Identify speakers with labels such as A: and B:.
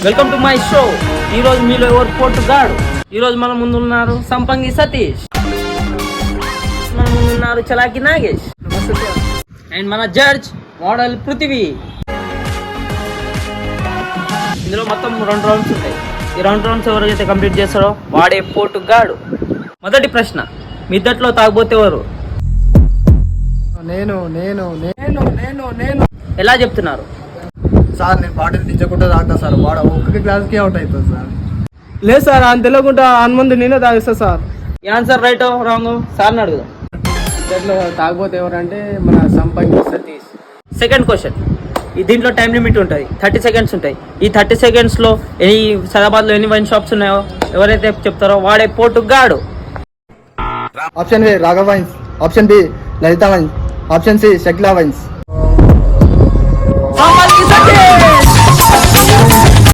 A: Welcome to my show. ఈరోజు మీలో ఎవరు పోటుగాడు? ఈరోజు మన ముందున్నారు సంపంగి సతీష్, మన ముందున్నారు చలాకి నాగేష్ అండ్ మన జడ్జ్ మోడల్ పృథివీ. ఇందులో మొత్తం 2 రౌండ్స్ ఉంటాయి. ఈ 2 రౌండ్స్ ఎవరైతే కంప్లీట్ చేస్తారో వాడే పోటుగాడు. మొదటి ప్రశ్న, మీ ఇద్దట్లో తాగబోతే ఎవరు?
B: నేను నేను నేను నేను నేను
A: ఎలా చెప్తున్నారు
B: సార్? నేను పాటలు దించకుండా తాగుతా సార్. వాడు ఒక్కొక్క క్లాస్కి అవుట్ అవుతుంది సార్. లేదు సార్, ఆయన తెలియకుండా ముందు నేనే తాగిస్తా సార్.
A: ఈ ఆన్సర్ రైట్ రాంగ్ సార్ని అడుగుదాం.
B: ఇద్దట్లో తాగబోతే ఎవరంటే మన సంపంగి సతీష్.
A: సెకండ్ క్వశ్చన్, ఈ దీంట్లో టైం లిమిట్ ఉంటుంది, 30 సెకండ్స్ ఉంటాయి. ఈ 30 సెకండ్స్లో సదాబాద్లో ఎన్ని వైన్ షాప్స్ ఉన్నాయో ఎవరైతే చెప్తారో వాడే పోటుగాడు.
B: Option A Raghava wines, option B Lalitha wines, option C Shakila wines.